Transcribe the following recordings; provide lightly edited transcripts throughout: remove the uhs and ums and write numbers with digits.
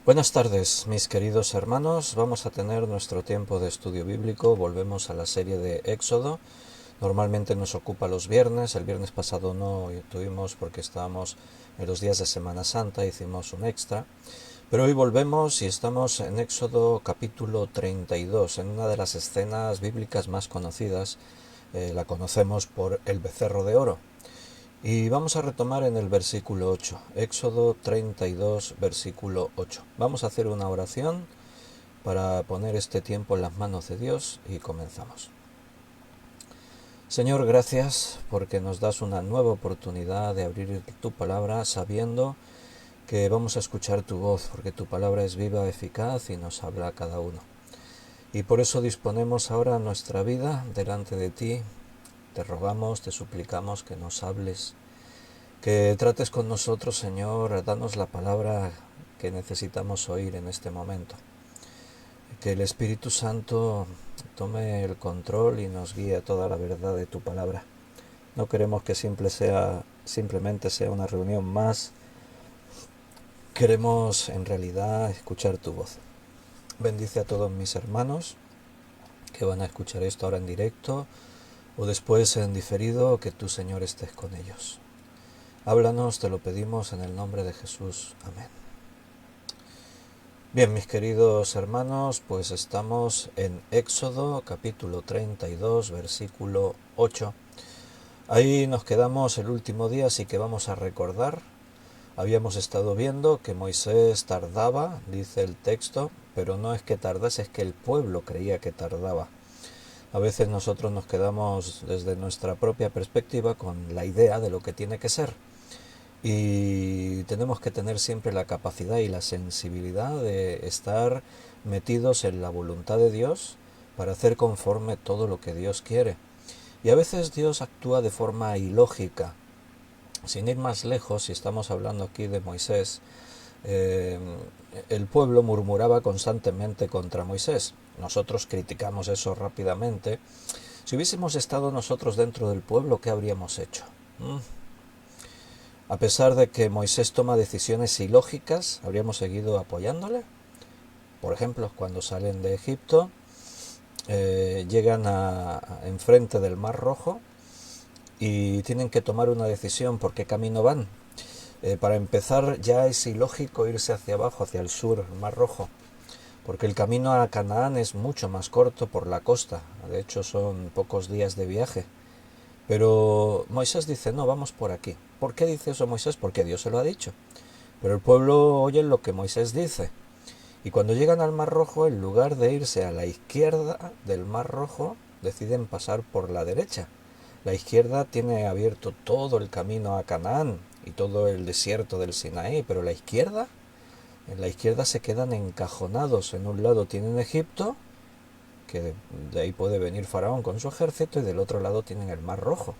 Buenas tardes, mis queridos hermanos. Vamos a tener nuestro tiempo de estudio bíblico. Volvemos a la serie de Éxodo. Normalmente nos ocupa los viernes. El viernes pasado no tuvimos porque estábamos en los días de Semana Santa, hicimos un extra. Pero hoy volvemos y estamos en Éxodo capítulo 32, en una de las escenas bíblicas más conocidas. La conocemos por el becerro de oro. Y vamos a retomar en el versículo 8, Éxodo 32, versículo 8. Vamos a hacer una oración para poner este tiempo en las manos de Dios y comenzamos. Señor, gracias porque nos das una nueva oportunidad de abrir tu palabra sabiendo que vamos a escuchar tu voz, porque tu palabra es viva, eficaz y nos habla a cada uno. Y por eso disponemos ahora nuestra vida delante de ti. Te rogamos, te suplicamos que nos hables, que trates con nosotros, Señor, danos la palabra que necesitamos oír en este momento. Que el Espíritu Santo tome el control y nos guíe a toda la verdad de tu palabra. No queremos que simplemente sea una reunión más. Queremos en realidad escuchar tu voz. Bendice a todos mis hermanos que van a escuchar esto ahora en directo o después en diferido, que tú, Señor, estés con ellos. Háblanos, te lo pedimos en el nombre de Jesús. Amén. Bien, mis queridos hermanos, pues estamos en Éxodo capítulo 32, versículo 8. Ahí nos quedamos el último día, así que vamos a recordar. Habíamos estado viendo que Moisés tardaba, dice el texto, pero no es que tardase, es que el pueblo creía que tardaba. A veces nosotros nos quedamos desde nuestra propia perspectiva con la idea de lo que tiene que ser. Y tenemos que tener siempre la capacidad y la sensibilidad de estar metidos en la voluntad de Dios para hacer conforme todo lo que Dios quiere. Y a veces Dios actúa de forma ilógica. Sin ir más lejos, si estamos hablando aquí de Moisés, eh, el pueblo murmuraba constantemente contra Moisés. Nosotros criticamos eso rápidamente. Si hubiésemos estado nosotros dentro del pueblo, ¿qué habríamos hecho? A pesar de que Moisés toma decisiones ilógicas, ¿habríamos seguido apoyándole? Por ejemplo, cuando salen de Egipto, llegan enfrente del Mar Rojo y tienen que tomar una decisión por qué camino van. Para empezar, ya es ilógico irse hacia abajo, hacia el sur, el Mar Rojo, porque el camino a Canaán es mucho más corto por la costa. De hecho, son pocos días de viaje. Pero Moisés dice, no, vamos por aquí. ¿Por qué dice eso Moisés? Porque Dios se lo ha dicho. Pero el pueblo oye lo que Moisés dice. Y cuando llegan al Mar Rojo, en lugar de irse a la izquierda del Mar Rojo, deciden pasar por la derecha. La izquierda tiene abierto todo el camino a Canaán y todo el desierto del Sinaí, pero en la izquierda se quedan encajonados. En un lado tienen Egipto, que de ahí puede venir Faraón con su ejército, y del otro lado tienen el Mar Rojo.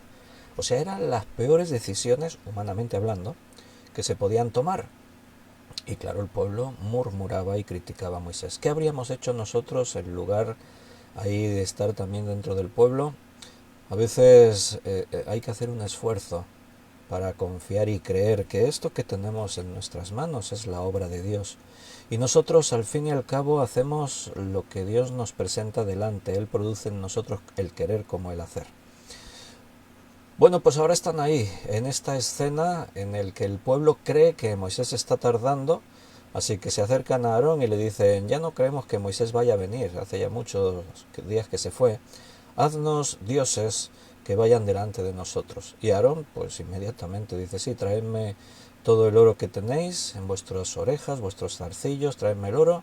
O sea, eran las peores decisiones, humanamente hablando, que se podían tomar. Y claro, el pueblo murmuraba y criticaba a Moisés. ¿Qué habríamos hecho nosotros en lugar ahí de estar también dentro del pueblo? A veces hay que hacer un esfuerzo para confiar y creer que esto que tenemos en nuestras manos es la obra de Dios. Y nosotros al fin y al cabo hacemos lo que Dios nos presenta delante. Él produce en nosotros el querer como el hacer. Bueno, pues ahora están ahí, en esta escena en el que el pueblo cree que Moisés está tardando, así que se acercan a Aarón y le dicen, ya no creemos que Moisés vaya a venir, hace ya muchos días que se fue, haznos dioses que vayan delante de nosotros. Y Aarón pues inmediatamente dice, sí, traedme todo el oro que tenéis en vuestras orejas, vuestros zarcillos, traedme el oro,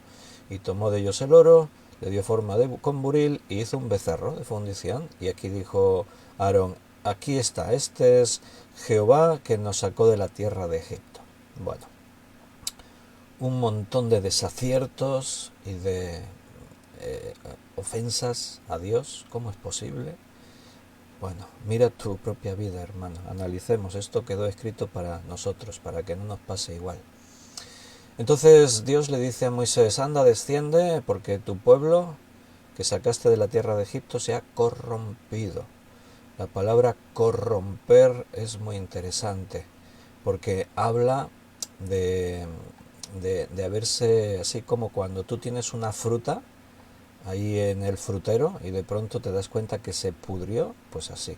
y tomó de ellos el oro, le dio forma con buril y hizo un becerro de fundición. Y aquí dijo Aarón, aquí está, este es Jehová que nos sacó de la tierra de Egipto. Bueno, un montón de desaciertos y de ofensas a Dios. ¿Cómo es posible? Bueno, mira tu propia vida, hermano. Analicemos. Esto quedó escrito para nosotros, para que no nos pase igual. Entonces Dios le dice a Moisés, anda, desciende, porque tu pueblo que sacaste de la tierra de Egipto se ha corrompido. La palabra corromper es muy interesante porque habla de de haberse, así como cuando tú tienes una fruta ahí en el frutero y de pronto te das cuenta que se pudrió, pues así.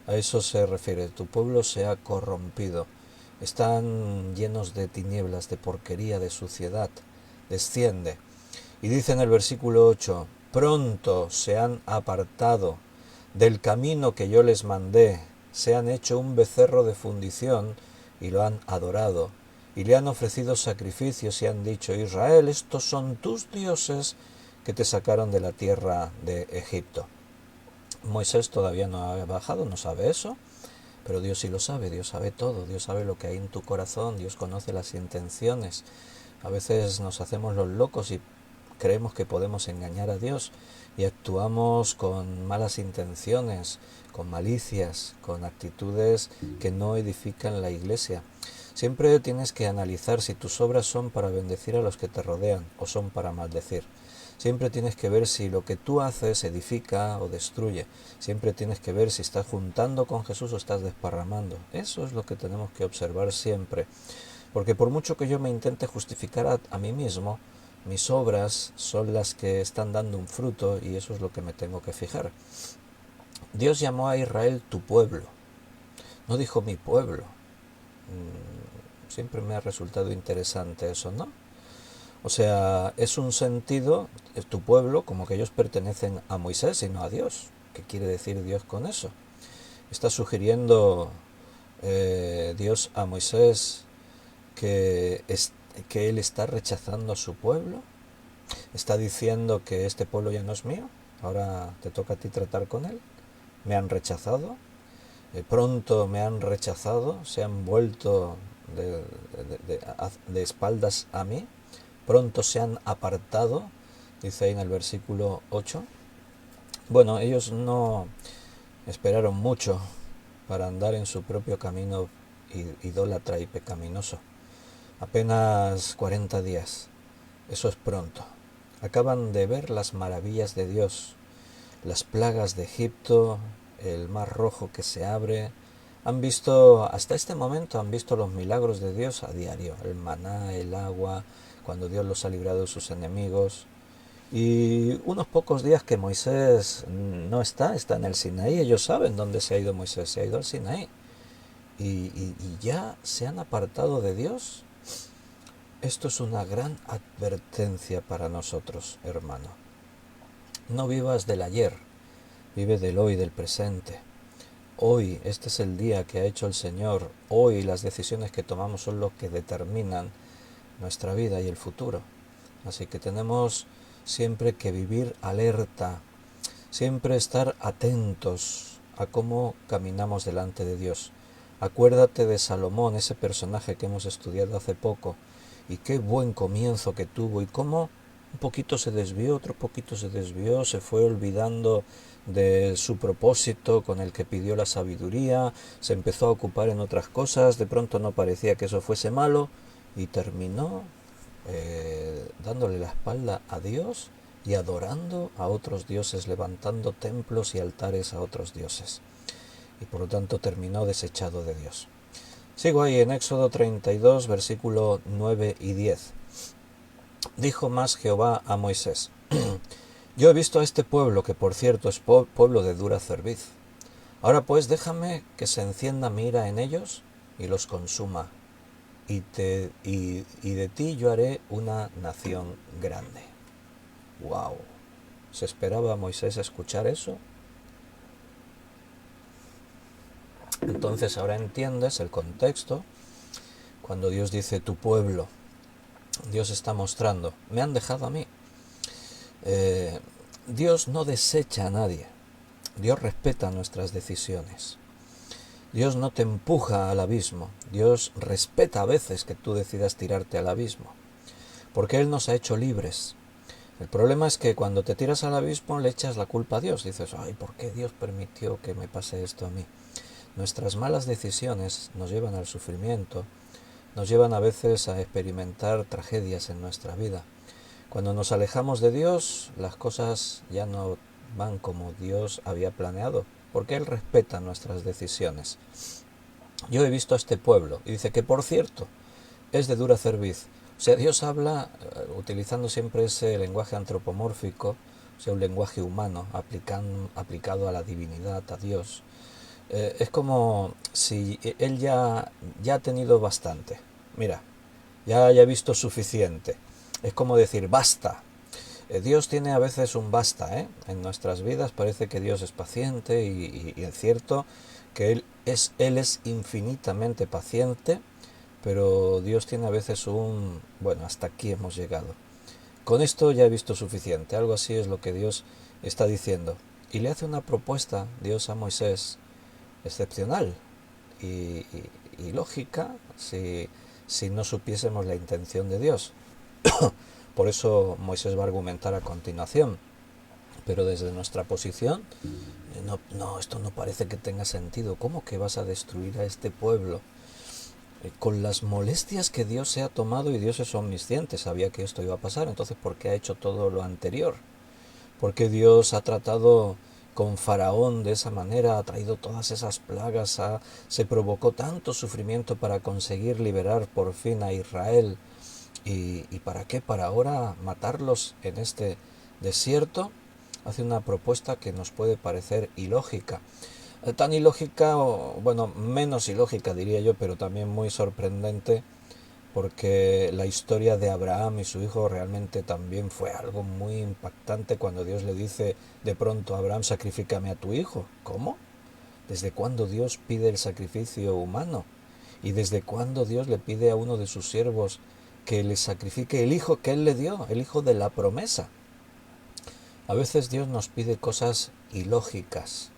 A eso se refiere, tu pueblo se ha corrompido, están llenos de tinieblas, de porquería, de suciedad, desciende. Y dice en el versículo 8, pronto se han apartado del camino que yo les mandé, se han hecho un becerro de fundición y lo han adorado, y le han ofrecido sacrificios y han dicho, Israel, estos son tus dioses que te sacaron de la tierra de Egipto. Moisés todavía no ha bajado, no sabe eso, pero Dios sí lo sabe, Dios sabe todo, Dios sabe lo que hay en tu corazón, Dios conoce las intenciones. A veces nos hacemos los locos y creemos que podemos engañar a Dios y actuamos con malas intenciones, con malicias, con actitudes que no edifican la iglesia. Siempre tienes que analizar si tus obras son para bendecir a los que te rodean o son para maldecir. Siempre tienes que ver si lo que tú haces edifica o destruye. Siempre tienes que ver si estás juntando con Jesús o estás desparramando. Eso es lo que tenemos que observar siempre. Porque por mucho que yo me intente justificar a mí mismo, mis obras son las que están dando un fruto y eso es lo que me tengo que fijar. Dios llamó a Israel tu pueblo. No dijo mi pueblo. Siempre me ha resultado interesante eso, ¿no? O sea, es un sentido, es tu pueblo, como que ellos pertenecen a Moisés y no a Dios. ¿Qué quiere decir Dios con eso? Está sugiriendo Dios a Moisés que él está rechazando a su pueblo. Está diciendo que este pueblo ya no es mío, ahora te toca a ti tratar con él. Me han rechazado, pronto me han rechazado, se han vuelto de espaldas a mí. Pronto se han apartado, dice ahí en el versículo 8. Bueno, ellos no esperaron mucho para andar en su propio camino idólatra y pecaminoso. Apenas 40 días, eso es pronto. Acaban de ver las maravillas de Dios, las plagas de Egipto, el mar rojo que se abre. Han visto, hasta este momento han visto los milagros de Dios a diario, el maná, el agua, cuando Dios los ha librado de sus enemigos. Y unos pocos días que Moisés no está en el Sinaí. Ellos saben dónde se ha ido Moisés, se ha ido al Sinaí. Y ya se han apartado de Dios. Esto es una gran advertencia para nosotros, hermano. No vivas del ayer, vive del hoy, del presente. Hoy, este es el día que ha hecho el Señor. Hoy las decisiones que tomamos son lo que determinan nuestra vida y el futuro. Así que tenemos siempre que vivir alerta, siempre estar atentos a cómo caminamos delante de Dios. Acuérdate de Salomón, ese personaje que hemos estudiado hace poco, y qué buen comienzo que tuvo, y cómo un poquito se desvió, otro poquito se desvió, se fue olvidando de su propósito con el que pidió la sabiduría, se empezó a ocupar en otras cosas, de pronto no parecía que eso fuese malo, y terminó dándole la espalda a Dios y adorando a otros dioses, levantando templos y altares a otros dioses. Y por lo tanto terminó desechado de Dios. Sigo ahí en Éxodo 32, versículo 9 y 10. Dijo más Jehová a Moisés, yo he visto a este pueblo, que por cierto es pueblo de dura cerviz. Ahora pues déjame que se encienda mi ira en ellos y los consuma. Y de ti yo haré una nación grande. ¡Wow! ¿Se esperaba Moisés escuchar eso? Entonces ahora entiendes el contexto. Cuando Dios dice tu pueblo, Dios está mostrando, me han dejado a mí. Dios no desecha a nadie. Dios respeta nuestras decisiones. Dios no te empuja al abismo. Dios respeta a veces que tú decidas tirarte al abismo, porque Él nos ha hecho libres. El problema es que cuando te tiras al abismo le echas la culpa a Dios. Dices, ay, ¿por qué Dios permitió que me pase esto a mí? Nuestras malas decisiones nos llevan al sufrimiento, nos llevan a veces a experimentar tragedias en nuestra vida. Cuando nos alejamos de Dios, las cosas ya no van como Dios había planeado, porque Él respeta nuestras decisiones. Yo he visto a este pueblo, y dice que por cierto, es de dura cerviz. O sea, Dios habla utilizando siempre ese lenguaje antropomórfico, o sea, un lenguaje humano aplicado a la divinidad, a Dios. Es como si él ya ha tenido bastante. Mira, ya he visto suficiente. Es como decir, basta. Dios tiene a veces un basta, ¿eh? En nuestras vidas parece que Dios es paciente y es cierto que él es infinitamente paciente, pero Dios tiene a veces bueno, hasta aquí hemos llegado. Con esto ya he visto suficiente, algo así es lo que Dios está diciendo. Y le hace una propuesta, Dios a Moisés, excepcional y lógica si no supiésemos la intención de Dios. Por eso Moisés va a argumentar a continuación. Pero desde nuestra posición, no, esto no parece que tenga sentido. ¿Cómo que vas a destruir a este pueblo? Con las molestias que Dios se ha tomado, y Dios es omnisciente, sabía que esto iba a pasar, entonces ¿por qué ha hecho todo lo anterior? ¿Por qué Dios ha tratado con Faraón de esa manera, ha traído todas esas plagas, se provocó tanto sufrimiento para conseguir liberar por fin a Israel? ¿Y para qué? ¿Para ahora matarlos en este desierto? Hace una propuesta que nos puede parecer ilógica. Tan ilógica, o bueno, menos ilógica diría yo, pero también muy sorprendente, porque la historia de Abraham y su hijo realmente también fue algo muy impactante cuando Dios le dice de pronto a Abraham, sacrifícame a tu hijo. ¿Cómo? ¿Desde cuándo Dios pide el sacrificio humano? ¿Y desde cuándo Dios le pide a uno de sus siervos que le sacrifique el hijo que él le dio, el hijo de la promesa? A veces Dios nos pide cosas ilógicas.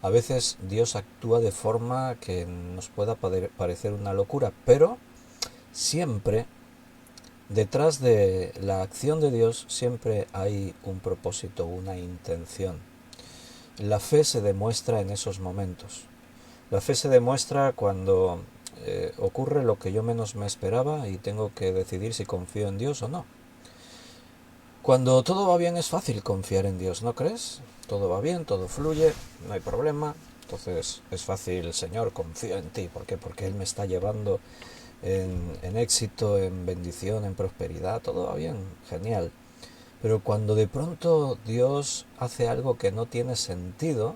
A veces Dios actúa de forma que nos pueda parecer una locura, pero siempre detrás de la acción de Dios siempre hay un propósito, una intención. La fe se demuestra en esos momentos. La fe se demuestra cuando ocurre lo que yo menos me esperaba y tengo que decidir si confío en Dios o no. Cuando todo va bien es fácil confiar en Dios, ¿no crees? Todo va bien, todo fluye, no hay problema. Entonces es fácil, Señor, confío en ti. ¿Por qué? Porque Él me está llevando en éxito, en bendición, en prosperidad. Todo va bien, genial. Pero cuando de pronto Dios hace algo que no tiene sentido,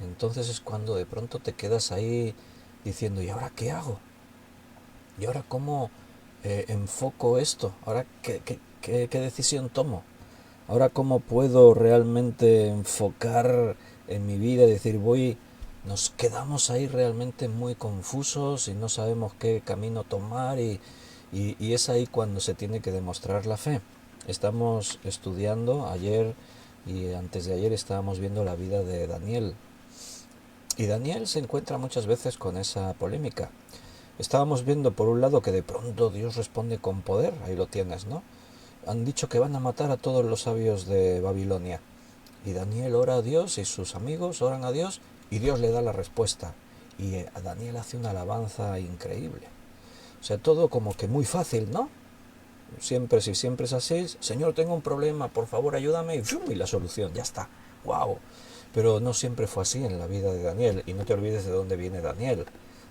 entonces es cuando de pronto te quedas ahí diciendo, ¿y ahora qué hago? ¿Y ahora cómo enfoco esto? ¿Ahora qué decisión tomo? ¿Ahora cómo puedo realmente enfocar en mi vida y decir, nos quedamos ahí realmente muy confusos y no sabemos qué camino tomar y es ahí cuando se tiene que demostrar la fe. Estamos estudiando ayer y antes de ayer estábamos viendo la vida de Daniel. Y Daniel se encuentra muchas veces con esa polémica. Estábamos viendo por un lado que de pronto Dios responde con poder, ahí lo tienes, ¿no? Han dicho que van a matar a todos los sabios de Babilonia. Y Daniel ora a Dios y sus amigos oran a Dios y Dios le da la respuesta. Y a Daniel hace una alabanza increíble. O sea, todo como que muy fácil, ¿no? Siempre, si siempre es así, Señor, tengo un problema, por favor ayúdame, y la solución, ya está. ¡Wow! Pero no siempre fue así en la vida de Daniel. Y no te olvides de dónde viene Daniel.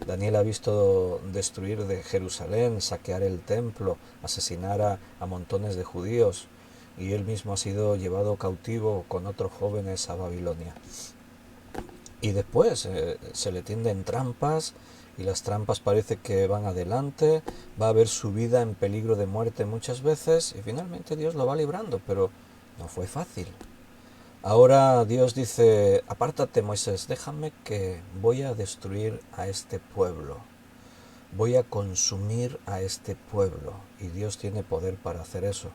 Daniel ha visto destruir de Jerusalén, saquear el templo, asesinar a montones de judíos, y él mismo ha sido llevado cautivo con otros jóvenes a Babilonia. Y después se le tienden trampas, y las trampas parece que van adelante, va a haber su vida en peligro de muerte muchas veces, y finalmente Dios lo va librando, pero no fue fácil. Ahora Dios dice, apártate Moisés, déjame que voy a destruir a este pueblo, voy a consumir a este pueblo, y Dios tiene poder para hacer eso.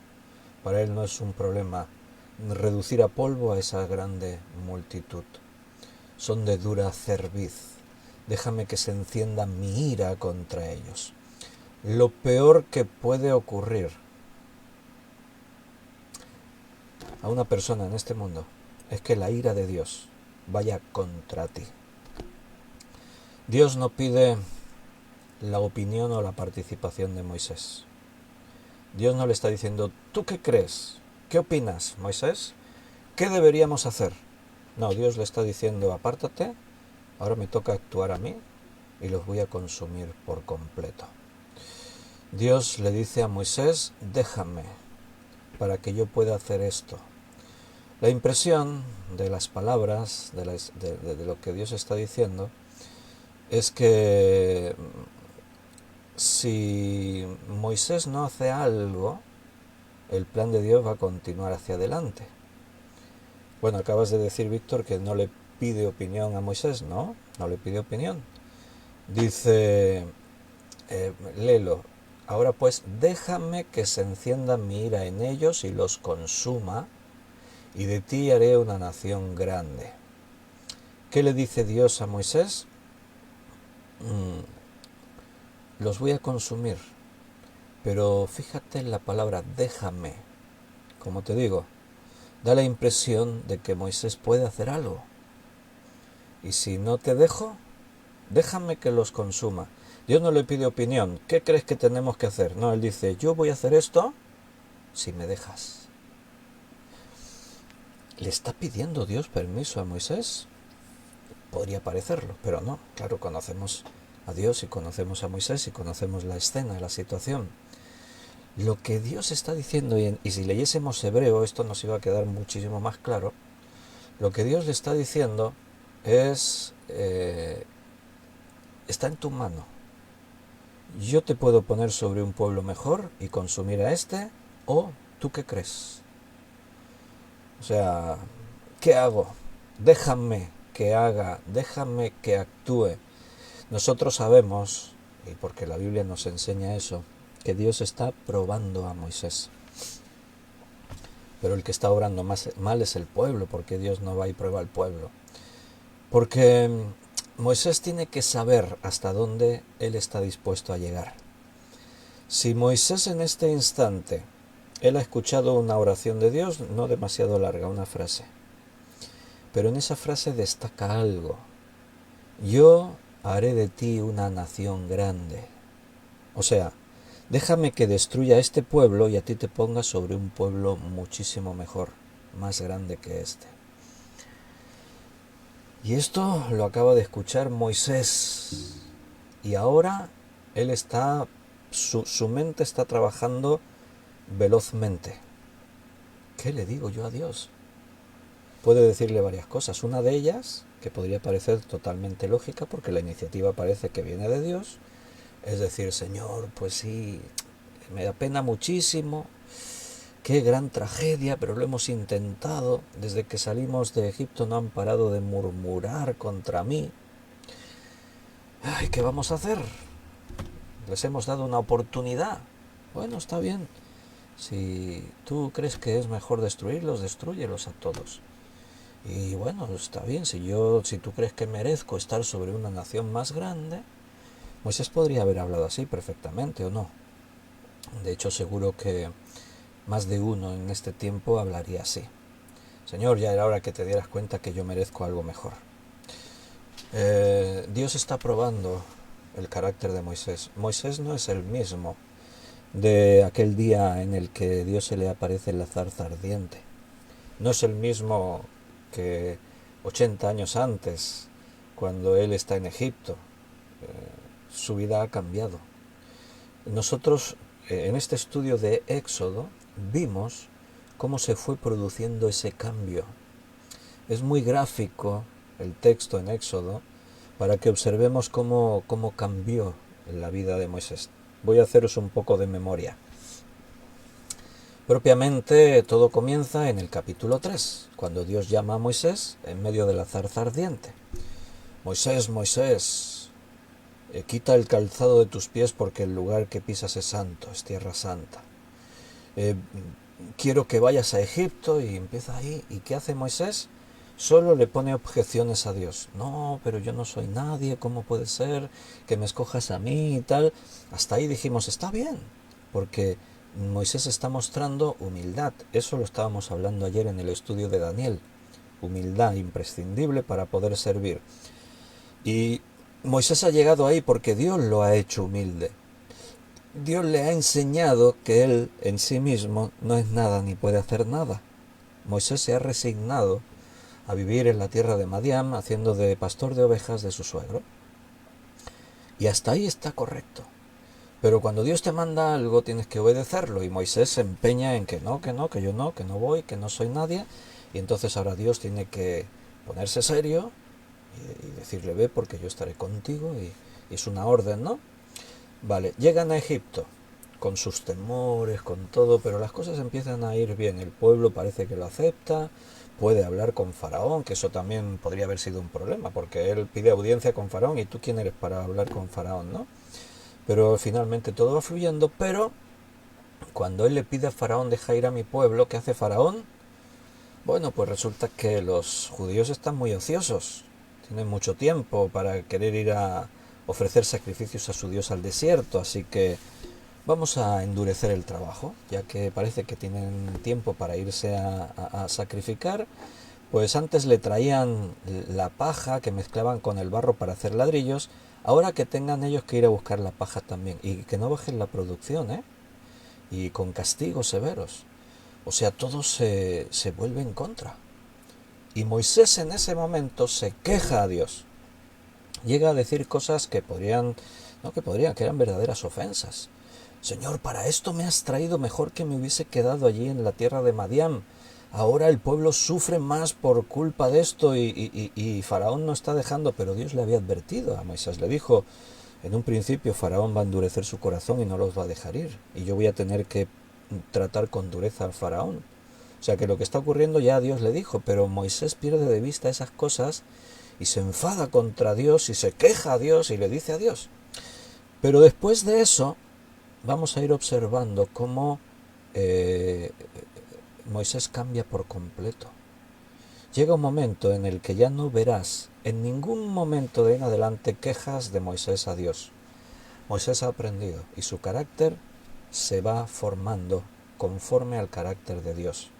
Para Él no es un problema reducir a polvo a esa grande multitud. Son de dura cerviz, déjame que se encienda mi ira contra ellos. Lo peor que puede ocurrir a una persona en este mundo es que la ira de Dios vaya contra ti. Dios no pide la opinión o la participación de Moisés. Dios no le está diciendo, ¿tú qué crees? ¿Qué opinas, Moisés? ¿Qué deberíamos hacer? No, Dios le está diciendo, apártate, ahora me toca actuar a mí y los voy a consumir por completo. Dios le dice a Moisés, déjame para que yo pueda hacer esto. La impresión de las palabras, de lo que Dios está diciendo, es que si Moisés no hace algo, el plan de Dios va a continuar hacia adelante. Bueno, acabas de decir, Víctor, que no le pide opinión a Moisés. No, no le pide opinión. Dice, léelo. Ahora pues, déjame que se encienda mi ira en ellos y los consuma, y de ti haré una nación grande. ¿Qué le dice Dios a Moisés? Los voy a consumir. Pero fíjate en la palabra déjame. Como te digo, da la impresión de que Moisés puede hacer algo. Y si no te dejo, déjame que los consuma. Dios no le pide opinión. ¿Qué crees que tenemos que hacer? No, él dice, yo voy a hacer esto si me dejas. ¿Le está pidiendo Dios permiso a Moisés? Podría parecerlo, pero no. Claro, conocemos a Dios y conocemos a Moisés y conocemos la escena, la situación. Lo que Dios está diciendo, y si leyésemos hebreo esto nos iba a quedar muchísimo más claro, lo que Dios le está diciendo es, está en tu mano. Yo te puedo poner sobre un pueblo mejor y consumir a este, o ¿tú qué crees? O sea, ¿qué hago? Déjame que haga, déjame que actúe. Nosotros sabemos, y porque la Biblia nos enseña eso, que Dios está probando a Moisés. Pero el que está obrando mal es el pueblo, porque Dios no va y prueba al pueblo. Porque Moisés tiene que saber hasta dónde él está dispuesto a llegar. Si Moisés en este instante, él ha escuchado una oración de Dios, no demasiado larga, una frase. Pero en esa frase destaca algo. Yo haré de ti una nación grande. O sea, déjame que destruya este pueblo y a ti te ponga sobre un pueblo muchísimo mejor, más grande que este. Y esto lo acaba de escuchar Moisés. Y ahora él está, su mente está trabajando velozmente. ¿Qué le digo yo a Dios? Puede decirle varias cosas. Una de ellas, que podría parecer totalmente lógica porque la iniciativa parece que viene de Dios, es decir, Señor, pues sí, me da pena muchísimo, qué gran tragedia, pero lo hemos intentado. Desde que salimos de Egipto no han parado de murmurar contra mí. Ay, ¿qué vamos a hacer? Les hemos dado una oportunidad. Bueno, está bien. Si tú crees que es mejor destruirlos, destrúyelos a todos. Y bueno, está bien, si tú crees que merezco estar sobre una nación más grande, Moisés podría haber hablado así perfectamente, ¿o no? De hecho, seguro que más de uno en este tiempo hablaría así. Señor, ya era hora que te dieras cuenta que yo merezco algo mejor. Dios está probando el carácter de Moisés. Moisés no es el mismo de aquel día en el que Dios se le aparece en la zarza ardiente. No es el mismo que 80 años antes, cuando él está en Egipto. Su vida ha cambiado. Nosotros, en este estudio de Éxodo, vimos cómo se fue produciendo ese cambio. Es muy gráfico el texto en Éxodo para que observemos cómo cambió la vida de Moisés. Voy a haceros un poco de memoria. Propiamente todo comienza en el capítulo 3, cuando Dios llama a Moisés en medio de la zarza ardiente. Moisés, Moisés, quita el calzado de tus pies porque el lugar que pisas es santo, es tierra santa. Quiero que vayas a Egipto, y empieza ahí. ¿Y qué hace Moisés? Solo le pone objeciones a Dios. No, pero yo no soy nadie, ¿cómo puede ser que me escojas a mí y tal? Hasta ahí dijimos, está bien, porque Moisés está mostrando humildad. Eso lo estábamos hablando ayer en el estudio de Daniel. Humildad imprescindible para poder servir. Y Moisés ha llegado ahí porque Dios lo ha hecho humilde. Dios le ha enseñado que él en sí mismo no es nada ni puede hacer nada. Moisés se ha resignado a vivir en la tierra de Madián, haciendo de pastor de ovejas de su suegro. Y hasta ahí está correcto. Pero cuando Dios te manda algo tienes que obedecerlo, y Moisés se empeña en que no, que no, que yo no, que no voy, que no soy nadie, y entonces ahora Dios tiene que ponerse serio y decirle ve porque yo estaré contigo, y es una orden, ¿no? Vale, llegan a Egipto con sus temores, con todo, pero las cosas empiezan a ir bien, el pueblo parece que lo acepta, puede hablar con Faraón, que eso también podría haber sido un problema, porque él pide audiencia con Faraón y tú quién eres para hablar con Faraón, ¿no? Pero finalmente todo va fluyendo, pero cuando él le pide a Faraón deja ir a mi pueblo, ¿qué hace Faraón? Bueno, pues resulta que los judíos están muy ociosos, tienen mucho tiempo para querer ir a ofrecer sacrificios a su Dios al desierto, así que vamos a endurecer el trabajo, ya que parece que tienen tiempo para irse a sacrificar. Pues antes le traían la paja que mezclaban con el barro para hacer ladrillos, ahora que tengan ellos que ir a buscar la paja también, y que no bajen la producción, ¿eh? Y con castigos severos. O sea, todo se vuelve en contra. Y Moisés en ese momento se queja a Dios. Llega a decir cosas que podrían, no que podrían, que eran verdaderas ofensas. Señor, para esto me has traído, mejor que me hubiese quedado allí en la tierra de Madián. Ahora el pueblo sufre más por culpa de esto y Faraón no está dejando, pero Dios le había advertido a Moisés. Le dijo, en un principio Faraón va a endurecer su corazón y no los va a dejar ir. Y yo voy a tener que tratar con dureza al Faraón. O sea que lo que está ocurriendo ya Dios le dijo, pero Moisés pierde de vista esas cosas y se enfada contra Dios y se queja a Dios y le dice a Dios. Pero después de eso vamos a ir observando cómo eh, Moisés cambia por completo. Llega un momento en el que ya no verás en ningún momento de en adelante quejas de Moisés a Dios. Moisés ha aprendido y su carácter se va formando conforme al carácter de Dios.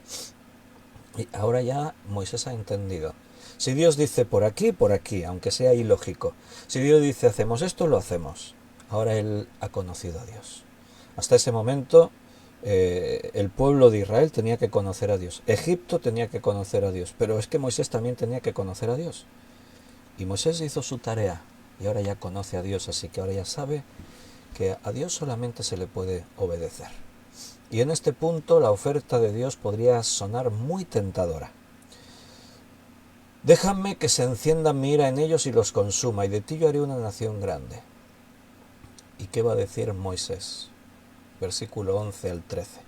Y ahora ya Moisés ha entendido. Si Dios dice por aquí, aunque sea ilógico. Si Dios dice hacemos esto, lo hacemos. Ahora él ha conocido a Dios. Hasta ese momento el pueblo de Israel tenía que conocer a Dios. Egipto tenía que conocer a Dios. Pero es que Moisés también tenía que conocer a Dios. Y Moisés hizo su tarea. Y ahora ya conoce a Dios. Así que ahora ya sabe que a Dios solamente se le puede obedecer. Y en este punto la oferta de Dios podría sonar muy tentadora. Déjame que se encienda mi ira en ellos y los consuma, y de ti yo haré una nación grande. ¿Y qué va a decir Moisés? Versículo 11 al 13.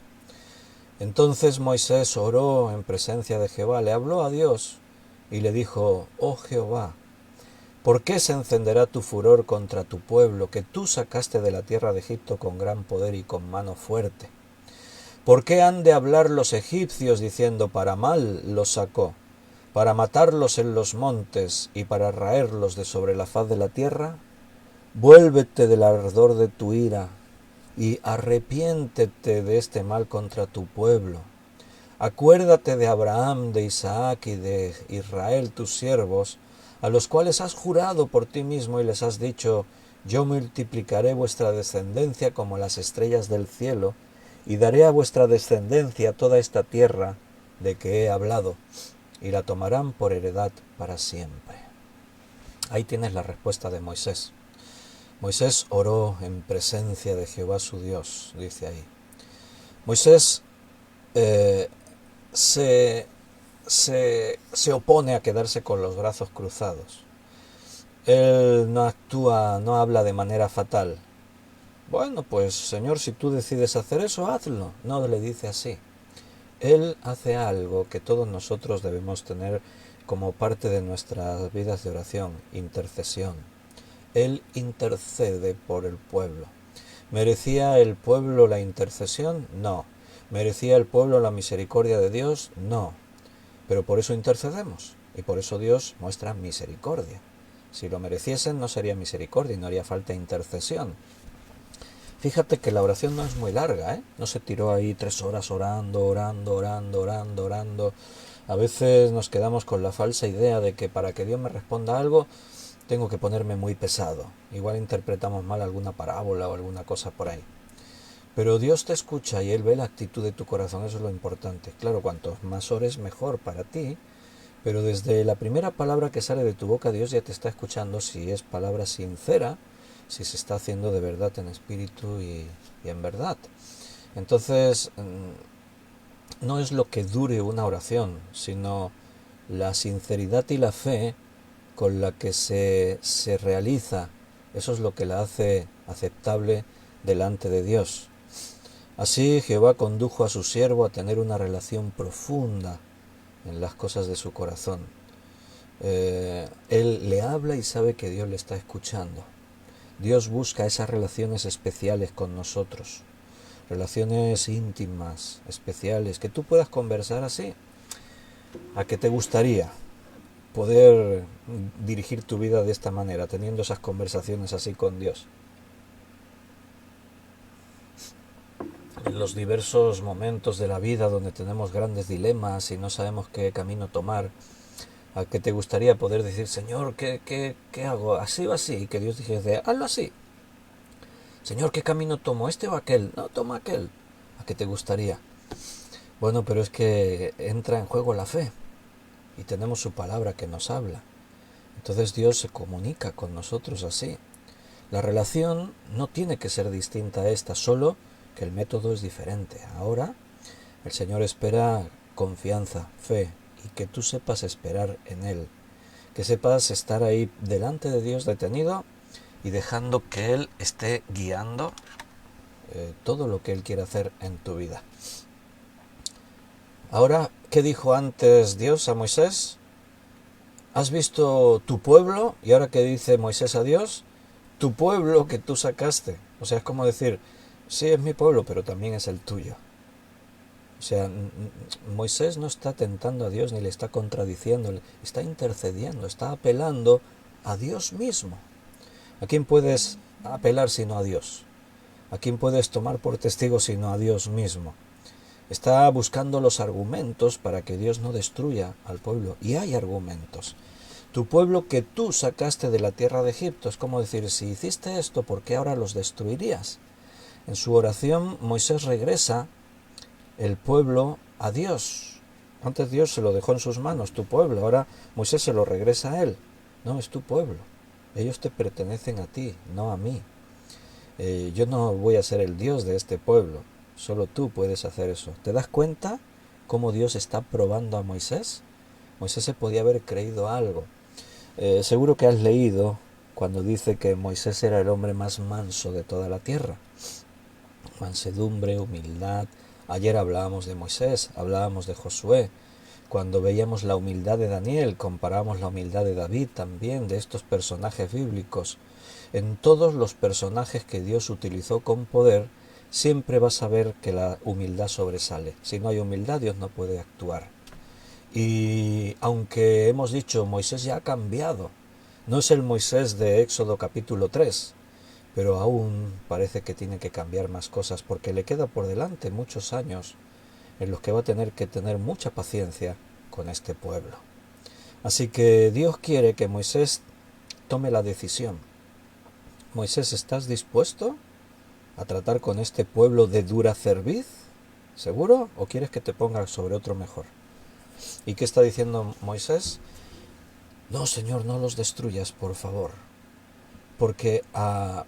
Entonces Moisés oró en presencia de Jehová, le habló a Dios y le dijo, oh Jehová, ¿por qué se encenderá tu furor contra tu pueblo, que tú sacaste de la tierra de Egipto con gran poder y con mano fuerte? ¿Por qué han de hablar los egipcios diciendo para mal los sacó, para matarlos en los montes y para raerlos de sobre la faz de la tierra? Vuélvete del ardor de tu ira y arrepiéntete de este mal contra tu pueblo. Acuérdate de Abraham, de Isaac y de Israel tus siervos, a los cuales has jurado por ti mismo y les has dicho, yo multiplicaré vuestra descendencia como las estrellas del cielo, y daré a vuestra descendencia toda esta tierra de que he hablado, y la tomarán por heredad para siempre. Ahí tienes la respuesta de Moisés. Moisés oró en presencia de Jehová su Dios, dice ahí. Moisés se, se opone a quedarse con los brazos cruzados. Él no actúa, no habla de manera fatal. Bueno, pues Señor, si tú decides hacer eso, hazlo. No le dice así. Él hace algo que todos nosotros debemos tener como parte de nuestras vidas de oración, intercesión. Él intercede por el pueblo. ¿Merecía el pueblo la intercesión? No. ¿Merecía el pueblo la misericordia de Dios? No. Pero por eso intercedemos y por eso Dios muestra misericordia. Si lo mereciesen no sería misericordia y no haría falta intercesión. Fíjate que la oración no es muy larga, ¿eh? No se tiró ahí 3 horas orando, orando, orando, orando, orando. A veces nos quedamos con la falsa idea de que para que Dios me responda algo tengo que ponerme muy pesado. Igual interpretamos mal alguna parábola o alguna cosa por ahí. Pero Dios te escucha y Él ve la actitud de tu corazón, eso es lo importante. Claro, cuantos más ores mejor para ti, pero desde la primera palabra que sale de tu boca Dios ya te está escuchando si es palabra sincera, si se está haciendo de verdad en espíritu y en verdad. Entonces, no es lo que dure una oración, sino la sinceridad y la fe con la que se realiza. Eso es lo que la hace aceptable delante de Dios. Así Jehová condujo a su siervo a tener una relación profunda en las cosas de su corazón. Él le habla y sabe que Dios le está escuchando. Dios busca esas relaciones especiales con nosotros, relaciones íntimas, especiales, que tú puedas conversar así. ¿A qué te gustaría poder dirigir tu vida de esta manera, teniendo esas conversaciones así con Dios? En los diversos momentos de la vida donde tenemos grandes dilemas y no sabemos qué camino tomar, ¿a qué te gustaría poder decir, Señor, qué hago? ¿Así o así? Y que Dios dijese, hazlo así. Señor, ¿qué camino tomo? ¿Este o aquel? No, toma aquel. ¿A qué te gustaría? Bueno, pero es que entra en juego la fe y tenemos su palabra que nos habla. Entonces Dios se comunica con nosotros así. La relación no tiene que ser distinta a esta, solo que el método es diferente. Ahora el Señor espera confianza, fe y que tú sepas esperar en Él. Que sepas estar ahí delante de Dios detenido y dejando que Él esté guiando todo lo que Él quiere hacer en tu vida. Ahora, ¿qué dijo antes Dios a Moisés? ¿Has visto tu pueblo? Y ahora que dice Moisés a Dios, tu pueblo que tú sacaste. O sea, es como decir, sí, es mi pueblo, pero también es el tuyo. O sea, Moisés no está tentando a Dios ni le está contradiciendo, está intercediendo, está apelando a Dios mismo. ¿A quién puedes apelar sino a Dios? ¿A quién puedes tomar por testigo sino a Dios mismo? Está buscando los argumentos para que Dios no destruya al pueblo. Y hay argumentos. Tu pueblo que tú sacaste de la tierra de Egipto, es como decir, si hiciste esto, ¿por qué ahora los destruirías? En su oración Moisés regresa el pueblo a Dios. Antes Dios se lo dejó en sus manos, tu pueblo, ahora Moisés se lo regresa a él. No, es tu pueblo. Ellos te pertenecen a ti, no a mí. Yo no voy a ser el Dios de este pueblo. Solo tú puedes hacer eso. ¿Te das cuenta cómo Dios está probando a Moisés? Moisés se podía haber creído algo. Seguro que has leído cuando dice que Moisés era el hombre más manso de toda la tierra. Mansedumbre, humildad. Ayer hablábamos de Moisés, hablábamos de Josué. Cuando veíamos la humildad de Daniel, comparamos la humildad de David también, de estos personajes bíblicos. En todos los personajes que Dios utilizó con poder, siempre vas a ver que la humildad sobresale. Si no hay humildad, Dios no puede actuar. Y aunque hemos dicho, Moisés ya ha cambiado, no es el Moisés de Éxodo capítulo 3, pero aún parece que tiene que cambiar más cosas porque le queda por delante muchos años en los que va a tener que tener mucha paciencia con este pueblo. Así que Dios quiere que Moisés tome la decisión. Moisés, ¿estás dispuesto a tratar con este pueblo de dura cerviz? ¿Seguro? ¿O quieres que te ponga sobre otro mejor? ¿Y qué está diciendo Moisés? No, Señor, no los destruyas, por favor. Porque a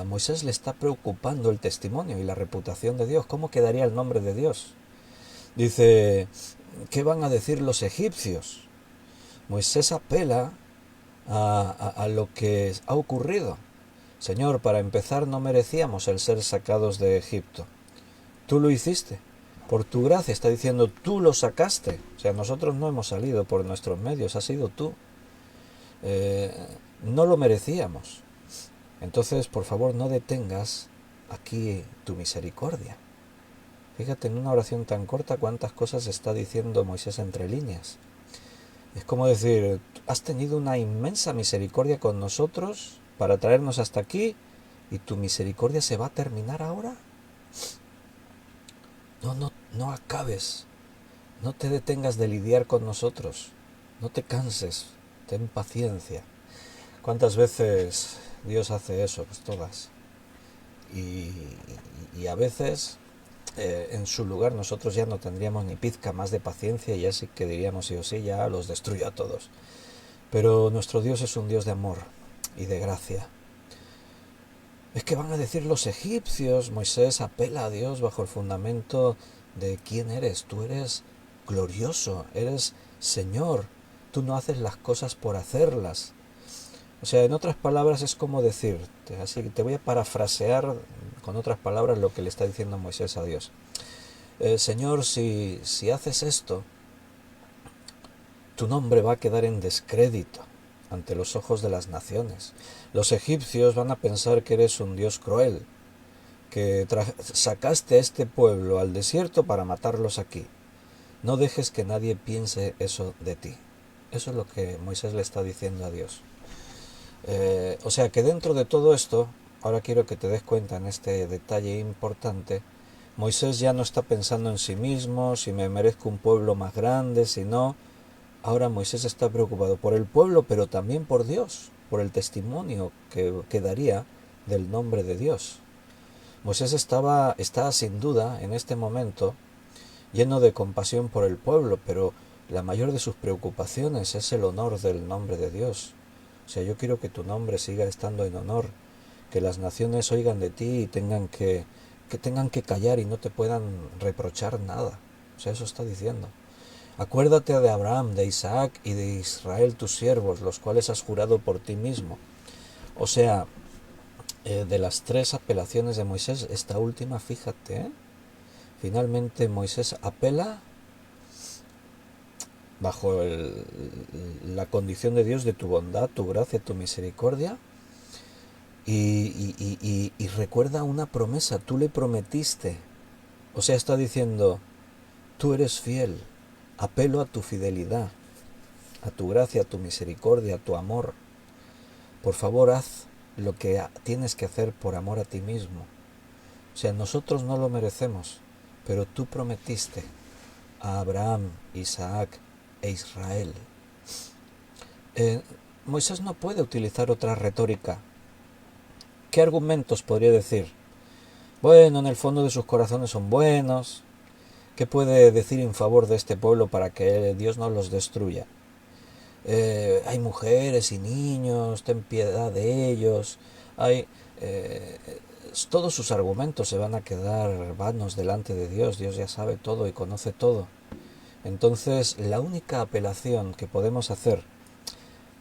Moisés le está preocupando el testimonio y la reputación de Dios. ¿Cómo quedaría el nombre de Dios? Dice, ¿qué van a decir los egipcios? Moisés apela a lo que ha ocurrido. Señor, para empezar no merecíamos el ser sacados de Egipto. Tú lo hiciste. Por tu gracia está diciendo, tú lo sacaste. O sea, nosotros no hemos salido por nuestros medios, has sido tú. No lo merecíamos. Entonces, por favor, no detengas aquí tu misericordia. Fíjate, en una oración tan corta cuántas cosas está diciendo Moisés entre líneas. Es como decir, has tenido una inmensa misericordia con nosotros para traernos hasta aquí y tu misericordia se va a terminar ahora. No acabes, no te detengas de lidiar con nosotros, no te canses, ten paciencia. ¿Cuántas veces Dios hace eso? Pues todas. Y a veces en su lugar nosotros ya no tendríamos ni pizca más de paciencia y ya sí que diríamos sí o sí, ya los destruyo a todos. Pero nuestro Dios es un Dios de amor y de gracia. Es que van a decir los egipcios. Moisés apela a Dios bajo el fundamento de quién eres. Tú eres glorioso, eres Señor. Tú no haces las cosas por hacerlas. O sea, en otras palabras es como decirte, así que te voy a parafrasear con otras palabras lo que le está diciendo Moisés a Dios. Señor, si haces esto, tu nombre va a quedar en descrédito ante los ojos de las naciones. Los egipcios van a pensar que eres un Dios cruel, que sacaste a este pueblo al desierto para matarlos aquí. No dejes que nadie piense eso de ti. Eso es lo que Moisés le está diciendo a Dios. O sea que dentro de todo esto, ahora quiero que te des cuenta en este detalle importante, Moisés ya no está pensando en sí mismo, si me merezco un pueblo más grande, si no. Ahora Moisés está preocupado por el pueblo, pero también por Dios, por el testimonio que daría del nombre de Dios. Moisés está sin duda en este momento lleno de compasión por el pueblo, pero la mayor de sus preocupaciones es el honor del nombre de Dios. O sea, yo quiero que tu nombre siga estando en honor, que las naciones oigan de ti y tengan que callar y no te puedan reprochar nada. O sea, eso está diciendo. Acuérdate de Abraham, de Isaac y de Israel tus siervos, los cuales has jurado por ti mismo. O sea, de las tres apelaciones de Moisés, esta última, fíjate, finalmente Moisés apela bajo la condición de Dios de tu bondad, tu gracia, tu misericordia, y recuerda una promesa, tú le prometiste. O sea, está diciendo, tú eres fiel, apelo a tu fidelidad, a tu gracia, a tu misericordia, a tu amor. Por favor, haz lo que tienes que hacer por amor a ti mismo. O sea, nosotros no lo merecemos, pero tú prometiste a Abraham, Isaac e Israel. Moisés no puede utilizar otra retórica. ¿Qué argumentos podría decir? Bueno, en el fondo de sus corazones son buenos. ¿Qué puede decir en favor de este pueblo para que Dios no los destruya? Hay mujeres y niños, ten piedad de ellos. Todos sus argumentos se van a quedar vanos delante de Dios. Dios ya sabe todo y conoce todo. Entonces, la única apelación que podemos hacer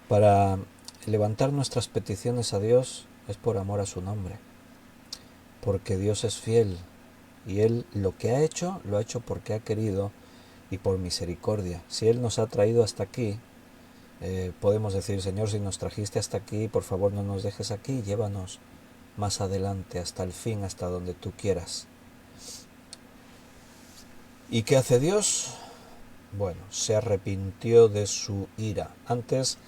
para levantar nuestras peticiones a Dios es por amor a su nombre. Porque Dios es fiel y Él lo que ha hecho, lo ha hecho porque ha querido y por misericordia. Si Él nos ha traído hasta aquí, podemos decir, Señor, si nos trajiste hasta aquí, por favor no nos dejes aquí, llévanos más adelante, hasta el fin, hasta donde tú quieras. ¿Y qué hace Dios? Bueno, se arrepintió de su ira. Antes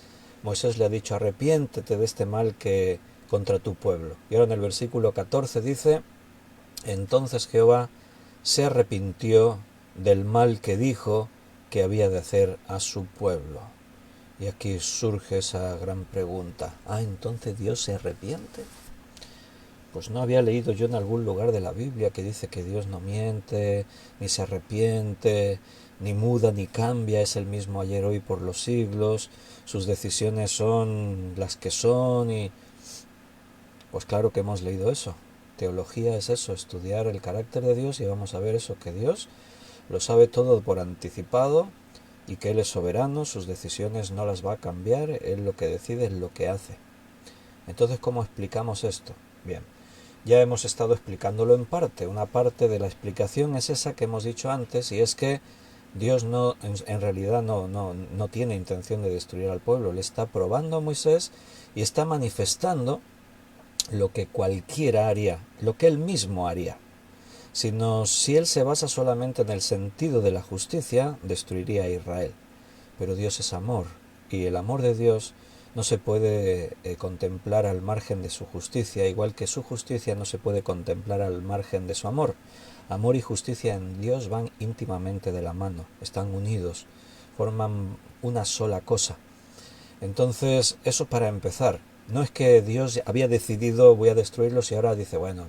Moisés le ha dicho, arrepiéntete de este mal que contra tu pueblo. Y ahora en el versículo 14 dice, entonces Jehová se arrepintió del mal que dijo que había de hacer a su pueblo. Y aquí surge esa gran pregunta. ¿Entonces Dios se arrepiente? Pues no había leído yo en algún lugar de la Biblia que dice que Dios no miente, ni se arrepiente, ni muda, ni cambia, es el mismo ayer, hoy, por los siglos, sus decisiones son las que son y... Pues claro que hemos leído eso. Teología es eso, estudiar el carácter de Dios y vamos a ver eso, que Dios lo sabe todo por anticipado y que Él es soberano, sus decisiones no las va a cambiar, Él lo que decide es lo que hace. Entonces, ¿cómo explicamos esto? Bien, ya hemos estado explicándolo en parte. Una parte de la explicación es esa que hemos dicho antes, y es que Dios no, en realidad no tiene intención de destruir al pueblo. Le está probando a Moisés y está manifestando lo que cualquiera haría, lo que él mismo haría. Si él se basa solamente en el sentido de la justicia, destruiría a Israel. Pero Dios es amor, y el amor de Dios no se puede contemplar al margen de su justicia, igual que su justicia no se puede contemplar al margen de su amor. Amor y justicia en Dios van íntimamente de la mano, están unidos, forman una sola cosa. Entonces, eso para empezar. No es que Dios había decidido voy a destruirlos y ahora dice, bueno,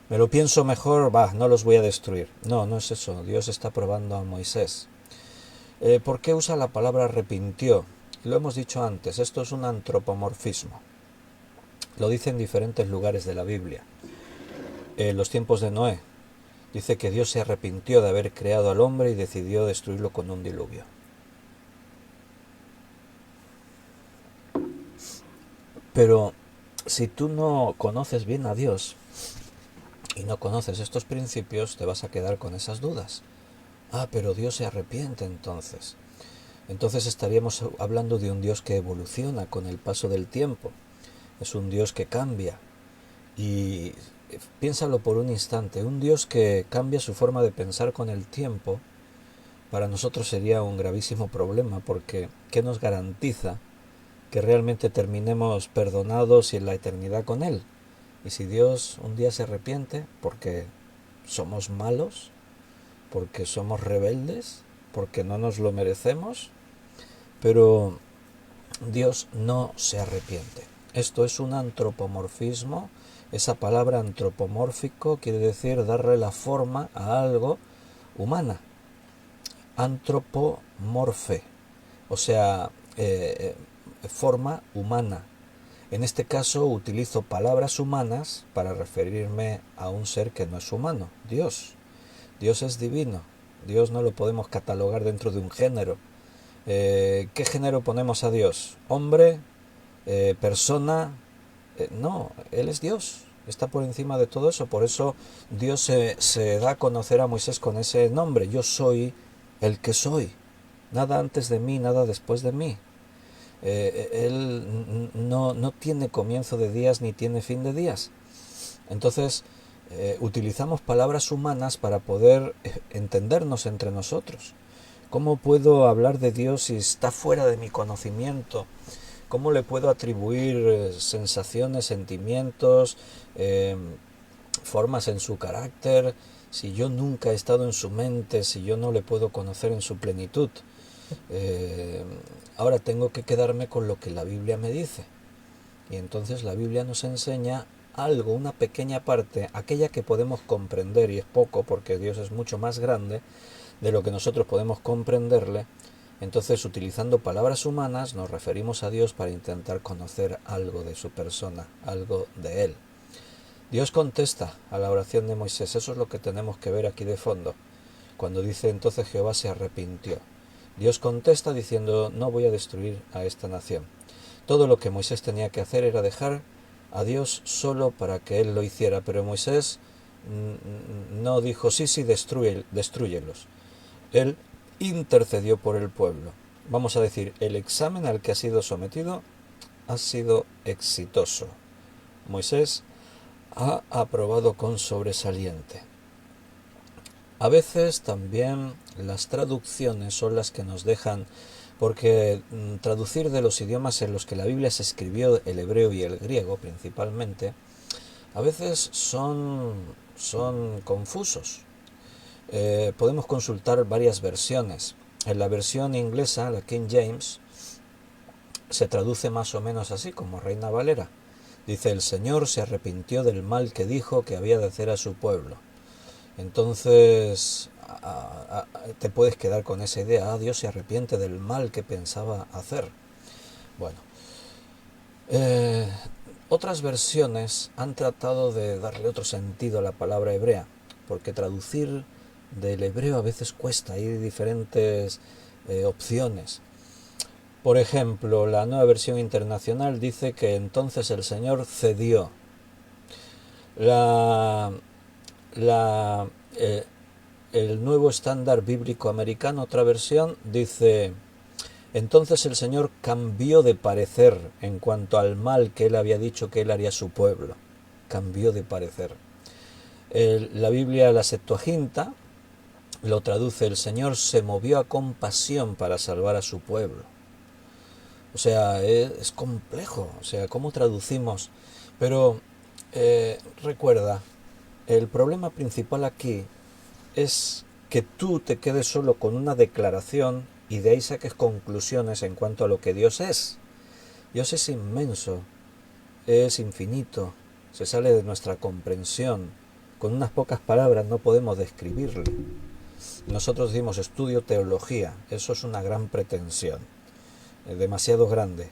me lo pienso mejor, no los voy a destruir. No, no es eso. Dios está probando a Moisés. ¿Por qué usa la palabra arrepintió? Lo hemos dicho antes, esto es un antropomorfismo. Lo dice en diferentes lugares de la Biblia. En los tiempos de Noé, dice que Dios se arrepintió de haber creado al hombre y decidió destruirlo con un diluvio. Pero si tú no conoces bien a Dios y no conoces estos principios, te vas a quedar con esas dudas. Ah, pero Dios se arrepiente entonces. Entonces estaríamos hablando de un Dios que evoluciona con el paso del tiempo. Es un Dios que cambia. Y piénsalo por un instante, un Dios que cambia su forma de pensar con el tiempo, para nosotros sería un gravísimo problema, porque ¿qué nos garantiza que realmente terminemos perdonados y en la eternidad con Él? Y si Dios un día se arrepiente porque somos malos, porque somos rebeldes, porque no nos lo merecemos, pero Dios no se arrepiente. Esto es un antropomorfismo. Esa palabra antropomórfico quiere decir darle la forma a algo humana. Antropomorfe, o sea, forma humana. En este caso utilizo palabras humanas para referirme a un ser que no es humano, Dios. Dios es divino. Dios no lo podemos catalogar dentro de un género. ¿Qué género ponemos a Dios? ¿Hombre? ¿Persona? No, Él es Dios. Está por encima de todo eso. Por eso Dios se da a conocer a Moisés con ese nombre. Yo soy el que soy. Nada antes de mí, nada después de mí. Él no tiene comienzo de días ni tiene fin de días. Entonces, utilizamos palabras humanas para poder entendernos entre nosotros. ¿Cómo puedo hablar de Dios si está fuera de mi conocimiento? ¿Cómo le puedo atribuir sensaciones, sentimientos, formas en su carácter, si yo nunca he estado en su mente, si yo no le puedo conocer en su plenitud? Ahora tengo que quedarme con lo que la Biblia me dice. Y entonces la Biblia nos enseña algo, una pequeña parte, aquella que podemos comprender, y es poco porque Dios es mucho más grande de lo que nosotros podemos comprenderle. Entonces, utilizando palabras humanas, nos referimos a Dios para intentar conocer algo de su persona, algo de Él. Dios contesta a la oración de Moisés. Eso es lo que tenemos que ver aquí de fondo. Cuando dice entonces Jehová se arrepintió. Dios contesta diciendo, no voy a destruir a esta nación. Todo lo que Moisés tenía que hacer era dejar a Dios solo para que Él lo hiciera. Pero Moisés no dijo, sí, destrúyelos. Él intercedió por el pueblo. Vamos a decir, el examen al que ha sido sometido ha sido exitoso. Moisés ha aprobado con sobresaliente. A veces también las traducciones son las que nos dejan, porque traducir de los idiomas en los que la Biblia se escribió, el hebreo y el griego principalmente, a veces son confusos. Podemos consultar varias versiones. En la versión inglesa, la King James, se traduce más o menos así, como Reina Valera. Dice, el Señor se arrepintió del mal que dijo que había de hacer a su pueblo. Entonces, te puedes quedar con esa idea, Dios se arrepiente del mal que pensaba hacer. Bueno, otras versiones han tratado de darle otro sentido a la palabra hebrea, porque traducir del hebreo a veces cuesta, hay diferentes opciones. Por ejemplo, la Nueva Versión Internacional dice que entonces el Señor cedió. El Nuevo Estándar Bíblico Americano, otra versión, dice, entonces el Señor cambió de parecer en cuanto al mal que Él había dicho que Él haría a su pueblo. Cambió de parecer. La Biblia, la Septuaginta, lo traduce, el Señor se movió a compasión para salvar a su pueblo. O sea, es complejo, o sea, ¿cómo traducimos? Pero recuerda, el problema principal aquí es que tú te quedes solo con una declaración y de ahí saques conclusiones en cuanto a lo que Dios es. Dios es inmenso, es infinito, se sale de nuestra comprensión. Con unas pocas palabras no podemos describirle. Nosotros decimos estudio teología, eso es una gran pretensión, demasiado grande,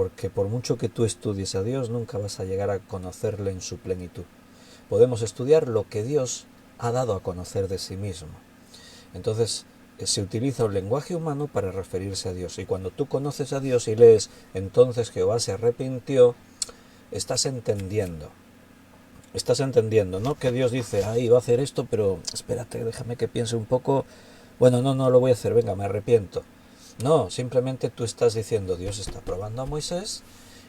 porque por mucho que tú estudies a Dios, nunca vas a llegar a conocerle en su plenitud. Podemos estudiar lo que Dios ha dado a conocer de sí mismo. Entonces, se utiliza un lenguaje humano para referirse a Dios. Y cuando tú conoces a Dios y lees, entonces Jehová se arrepintió, estás entendiendo. Estás entendiendo, ¿no? Que Dios dice, ahí va a hacer esto, pero espérate, déjame que piense un poco. Bueno, no lo voy a hacer, venga, me arrepiento. No, simplemente tú estás diciendo, Dios está probando a Moisés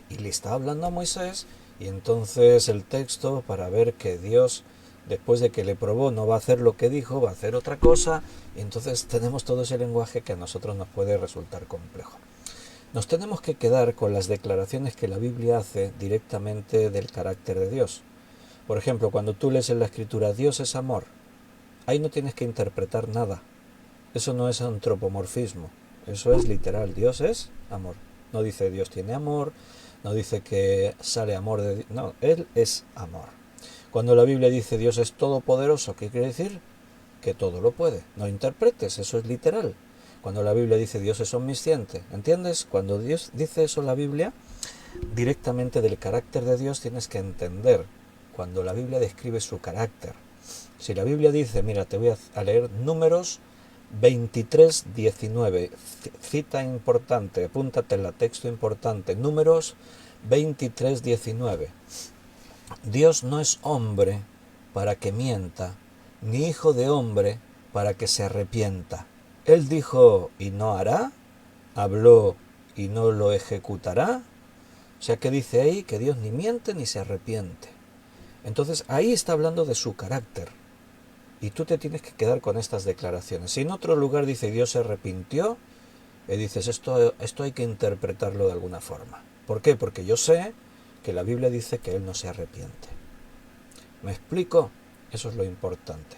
y le está hablando a Moisés, y entonces el texto, para ver que Dios, después de que le probó, no va a hacer lo que dijo, va a hacer otra cosa, y entonces tenemos todo ese lenguaje que a nosotros nos puede resultar complejo. Nos tenemos que quedar con las declaraciones que la Biblia hace directamente del carácter de Dios. Por ejemplo, cuando tú lees en la Escritura, Dios es amor, ahí no tienes que interpretar nada. Eso no es antropomorfismo, eso es literal, Dios es amor. No dice Dios tiene amor, no dice que sale amor de Dios, no, Él es amor. Cuando la Biblia dice Dios es todopoderoso, ¿qué quiere decir? Que todo lo puede. No interpretes, eso es literal. Cuando la Biblia dice Dios es omnisciente, ¿entiendes? Cuando Dios dice eso en la Biblia, directamente del carácter de Dios tienes que entender. Cuando la Biblia describe su carácter. Si la Biblia dice, mira, te voy a leer Números 23:19, cita importante, apúntatela, texto importante, Números 23:19. Dios no es hombre para que mienta, ni hijo de hombre para que se arrepienta. Él dijo y no hará, habló y no lo ejecutará. O sea, que dice ahí que Dios ni miente ni se arrepiente. Entonces ahí está hablando de su carácter. Y tú te tienes que quedar con estas declaraciones. Si en otro lugar dice Dios se arrepintió, dices esto hay que interpretarlo de alguna forma. ¿Por qué? Porque yo sé que la Biblia dice que Él no se arrepiente. ¿Me explico? Eso es lo importante.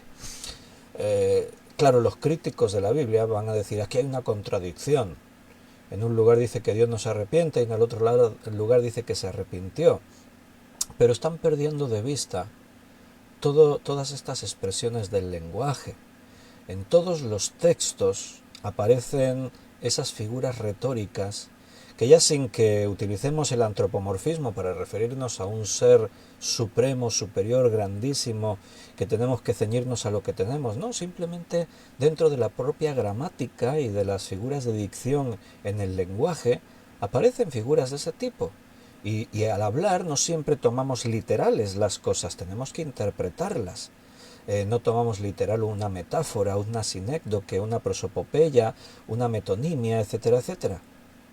Claro, los críticos de la Biblia van a decir, aquí hay una contradicción. En un lugar dice que Dios no se arrepiente y en el otro lado el lugar dice que se arrepintió. Pero están perdiendo de vista todas estas expresiones del lenguaje. En todos los textos aparecen esas figuras retóricas que ya sin que utilicemos el antropomorfismo para referirnos a un ser supremo, superior, grandísimo, que tenemos que ceñirnos a lo que tenemos, no, simplemente dentro de la propia gramática y de las figuras de dicción en el lenguaje aparecen figuras de ese tipo. Y al hablar no siempre tomamos literales las cosas, tenemos que interpretarlas. No tomamos literal una metáfora, una sinécdoque, una prosopopeya, una metonimia, etcétera, etcétera.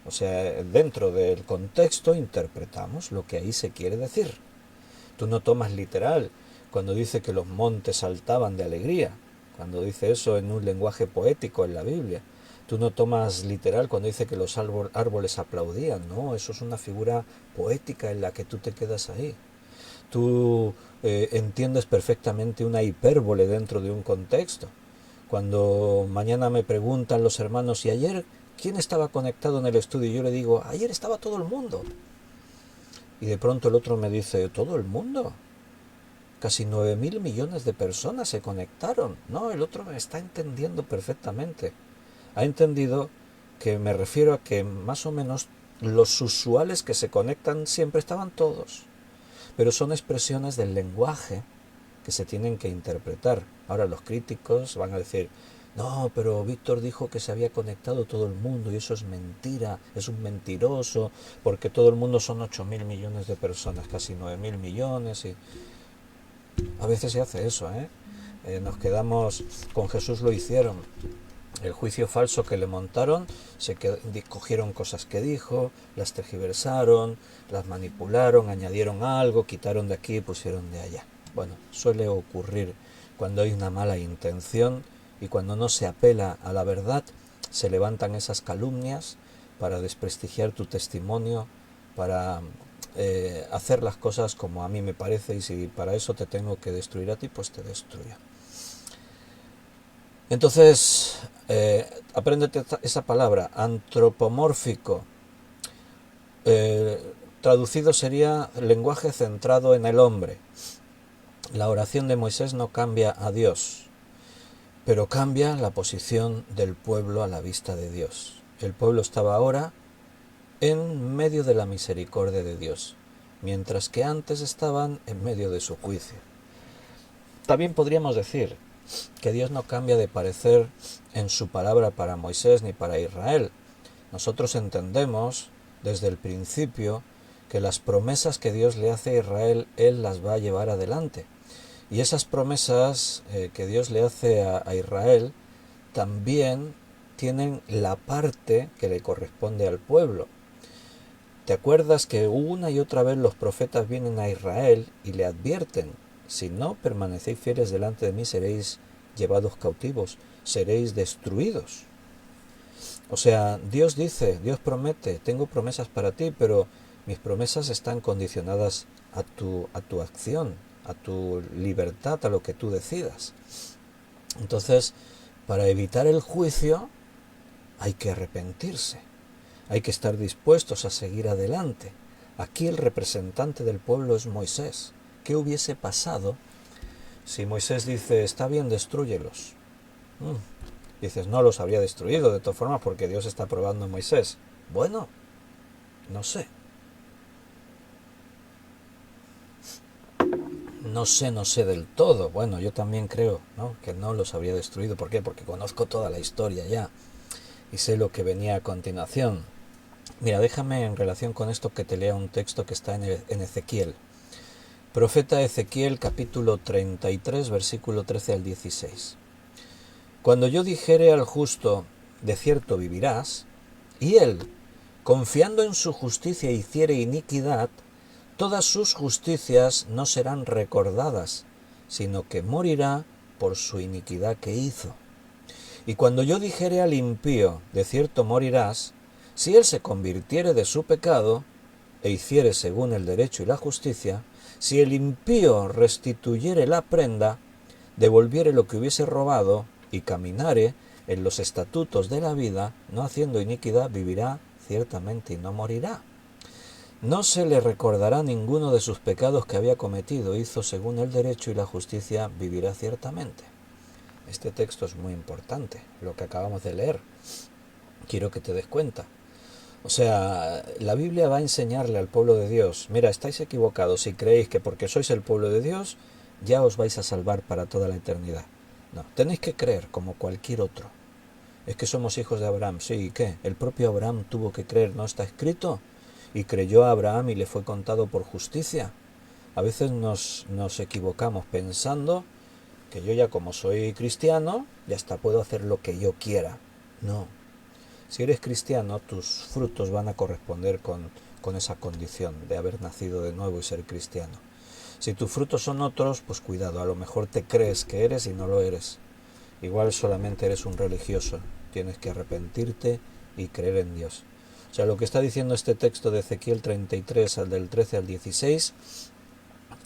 O sea, dentro del contexto interpretamos lo que ahí se quiere decir. Tú no tomas literal cuando dice que los montes saltaban de alegría, cuando dice eso en un lenguaje poético en la Biblia. Tú no tomas literal cuando dice que los árboles aplaudían, no, eso es una figura poética en la que tú te quedas ahí. Tú entiendes perfectamente una hipérbole dentro de un contexto. Cuando mañana me preguntan los hermanos, ¿y ayer quién estaba conectado en el estudio? Y yo le digo, ayer estaba todo el mundo. Y de pronto el otro me dice, ¿todo el mundo? Casi 9.000 millones de personas se conectaron. No, el otro me está entendiendo perfectamente. Ha entendido que me refiero a que más o menos los usuales que se conectan siempre estaban todos. Pero son expresiones del lenguaje que se tienen que interpretar. Ahora los críticos van a decir, no, pero Víctor dijo que se había conectado todo el mundo y eso es mentira, es un mentiroso, porque todo el mundo son 8.000 millones de personas, casi 9.000 millones. Y a veces se hace eso, nos quedamos, con Jesús lo hicieron. El juicio falso que le montaron, cogieron cosas que dijo, las tergiversaron, las manipularon, añadieron algo, quitaron de aquí y pusieron de allá. Bueno, suele ocurrir cuando hay una mala intención y cuando no se apela a la verdad, se levantan esas calumnias para desprestigiar tu testimonio, para hacer las cosas como a mí me parece, y si para eso te tengo que destruir a ti, pues te destruyo. Entonces, apréndete esa palabra, antropomórfico. Traducido sería lenguaje centrado en el hombre. La oración de Moisés no cambia a Dios, pero cambia la posición del pueblo a la vista de Dios. El pueblo estaba ahora en medio de la misericordia de Dios, mientras que antes estaban en medio de su juicio. También podríamos decir que Dios no cambia de parecer en su palabra para Moisés ni para Israel. Nosotros entendemos desde el principio que las promesas que Dios le hace a Israel, Él las va a llevar adelante. Y esas promesas que Dios le hace a Israel también tienen la parte que le corresponde al pueblo. ¿Te acuerdas que una y otra vez los profetas vienen a Israel y le advierten: si no permanecéis fieles delante de mí, seréis llevados cautivos, seréis destruidos? O sea, Dios dice, Dios promete, tengo promesas para ti, pero mis promesas están condicionadas a tu acción, a tu libertad, a lo que tú decidas. Entonces, para evitar el juicio, hay que arrepentirse, hay que estar dispuestos a seguir adelante. Aquí el representante del pueblo es Moisés. ¿Qué hubiese pasado si Moisés dice: está bien, destrúyelos? Dices: no los habría destruido de todas formas porque Dios está probando a Moisés. Bueno, no sé. No sé del todo. Bueno, yo también creo, ¿no?, que no los habría destruido. ¿Por qué? Porque conozco toda la historia ya y sé lo que venía a continuación. Mira, déjame en relación con esto que te lea un texto que está en Ezequiel. Profeta Ezequiel, capítulo 33, versículo 13 al 16. Cuando yo dijere al justo: de cierto vivirás, y él, confiando en su justicia, hiciere iniquidad, todas sus justicias no serán recordadas, sino que morirá por su iniquidad que hizo. Y cuando yo dijere al impío: de cierto morirás, si él se convirtiere de su pecado, e hiciere según el derecho y la justicia, si el impío restituyere la prenda, devolviere lo que hubiese robado, y caminare en los estatutos de la vida, no haciendo iniquidad, vivirá ciertamente y no morirá. No se le recordará ninguno de sus pecados que había cometido, hizo según el derecho y la justicia, vivirá ciertamente. Este texto es muy importante, lo que acabamos de leer. Quiero que te des cuenta. O sea, la Biblia va a enseñarle al pueblo de Dios: mira, estáis equivocados si creéis que porque sois el pueblo de Dios ya os vais a salvar para toda la eternidad. No, tenéis que creer como cualquier otro. Es que somos hijos de Abraham. Sí, ¿y qué? El propio Abraham tuvo que creer, ¿no está escrito? Y creyó a Abraham y le fue contado por justicia. A veces nos equivocamos pensando que yo ya, como soy cristiano, ya hasta puedo hacer lo que yo quiera. No. Si eres cristiano, tus frutos van a corresponder con esa condición de haber nacido de nuevo y ser cristiano. Si tus frutos son otros, pues cuidado, a lo mejor te crees que eres y no lo eres. Igual solamente eres un religioso. Tienes que arrepentirte y creer en Dios. O sea, lo que está diciendo este texto de Ezequiel 33, del 13 al 16,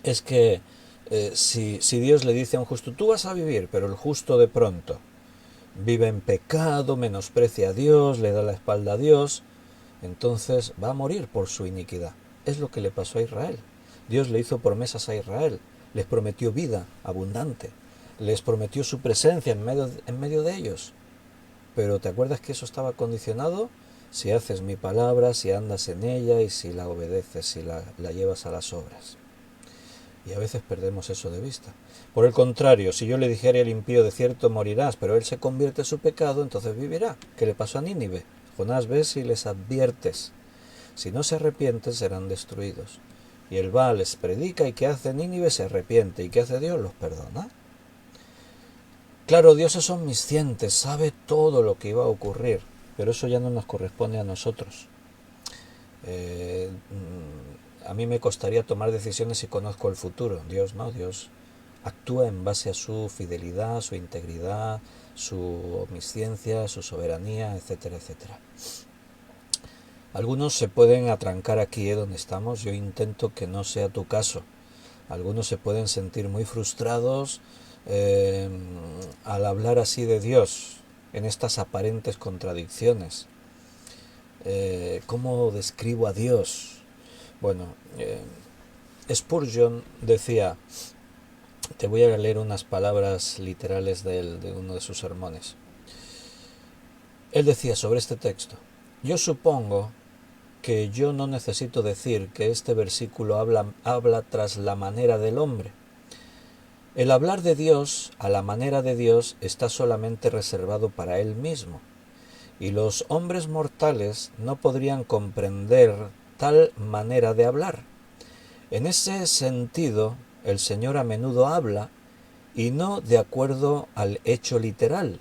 es que si Dios le dice a un justo: tú vas a vivir, pero el justo de pronto vive en pecado, menosprecia a Dios, le da la espalda a Dios, entonces va a morir por su iniquidad. Es lo que le pasó a Israel. Dios le hizo promesas a Israel, les prometió vida abundante, les prometió su presencia en medio de ellos. Pero ¿te acuerdas que eso estaba condicionado? Si haces mi palabra, si andas en ella y si la obedeces, si la llevas a las obras. Y a veces perdemos eso de vista. Por el contrario, si yo le dijera al impío: de cierto morirás, pero él se convierte en su pecado, entonces vivirá. ¿Qué le pasó a Nínive? Jonás, ves y les adviertes: si no se arrepienten, serán destruidos. Y él va, les predica, y ¿qué hace Nínive? Se arrepiente. ¿Y qué hace Dios? Los perdona. Claro, Dios es omnisciente, sabe todo lo que iba a ocurrir, pero eso ya no nos corresponde a nosotros. A mí me costaría tomar decisiones si conozco el futuro. Dios no, Dios actúa en base a su fidelidad, su integridad, su omnisciencia, su soberanía, etcétera, etcétera. Algunos se pueden atrancar aquí donde estamos. Yo intento que no sea tu caso. Algunos se pueden sentir muy frustrados al hablar así de Dios, en estas aparentes contradicciones. ¿Cómo describo a Dios? Bueno, Spurgeon decía, te voy a leer unas palabras literales de uno de sus sermones. Él decía sobre este texto: yo supongo que yo no necesito decir que este versículo habla tras la manera del hombre. El hablar de Dios a la manera de Dios está solamente reservado para Él mismo, y los hombres mortales no podrían comprender tal manera de hablar. En ese sentido, el Señor a menudo habla, y no de acuerdo al hecho literal,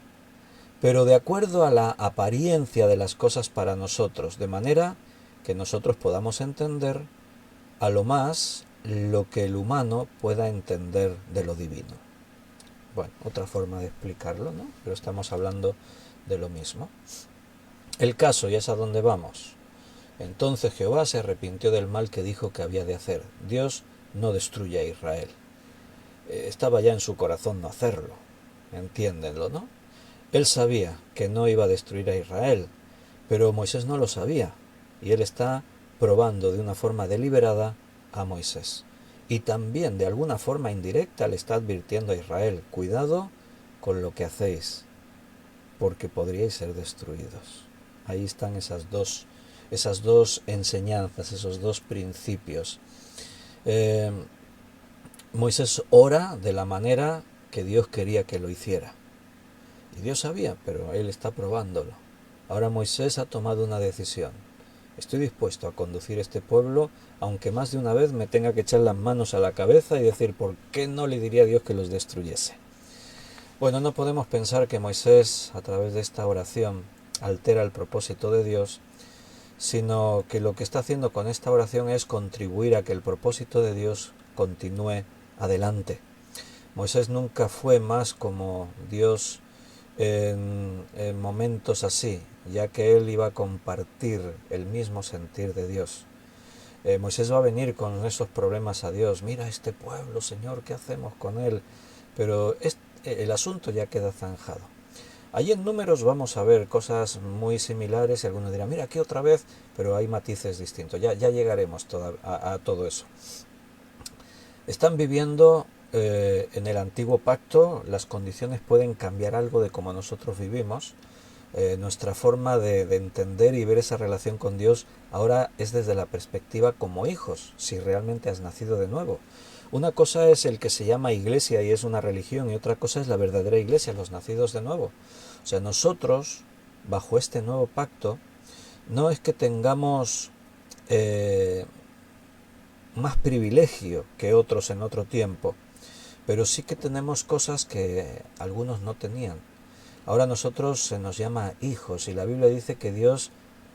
pero de acuerdo a la apariencia de las cosas para nosotros, de manera que nosotros podamos entender a lo más lo que el humano pueda entender de lo divino. Bueno, otra forma de explicarlo, ¿no? Pero estamos hablando de lo mismo. El caso, y es a donde vamos. Entonces Jehová se arrepintió del mal que dijo que había de hacer. Dios no destruye a Israel. Estaba ya en su corazón no hacerlo. Entiéndenlo, ¿no? Él sabía que no iba a destruir a Israel, pero Moisés no lo sabía. Y él está probando de una forma deliberada a Moisés. Y también de alguna forma indirecta le está advirtiendo a Israel, cuidado con lo que hacéis, porque podríais ser destruidos. Ahí están esas dos enseñanzas, esos dos principios. Moisés ora de la manera que Dios quería que lo hiciera. Y Dios sabía, pero él está probándolo. Ahora Moisés ha tomado una decisión. Estoy dispuesto a conducir este pueblo, aunque más de una vez me tenga que echar las manos a la cabeza y decir, ¿por qué no le diría a Dios que los destruyese? Bueno, no podemos pensar que Moisés, a través de esta oración, altera el propósito de Dios, sino que lo que está haciendo con esta oración es contribuir a que el propósito de Dios continúe adelante. Moisés nunca fue más como Dios en momentos así, ya que él iba a compartir el mismo sentir de Dios. Moisés va a venir con esos problemas a Dios. Mira este pueblo, Señor, ¿qué hacemos con él? Pero el asunto ya queda zanjado. Allí en Números vamos a ver cosas muy similares y algunos dirán, mira, aquí otra vez, pero hay matices distintos. Ya llegaremos a todo eso. Están viviendo en el antiguo pacto, las condiciones pueden cambiar algo de cómo nosotros vivimos. Nuestra forma de entender y ver esa relación con Dios ahora es desde la perspectiva como hijos, si realmente has nacido de nuevo. Una cosa es el que se llama iglesia y es una religión, y otra cosa es la verdadera iglesia, los nacidos de nuevo. O sea, nosotros, bajo este nuevo pacto, no es que tengamos más privilegio que otros en otro tiempo, pero sí que tenemos cosas que algunos no tenían. Ahora nosotros se nos llama hijos, y la Biblia dice que Dios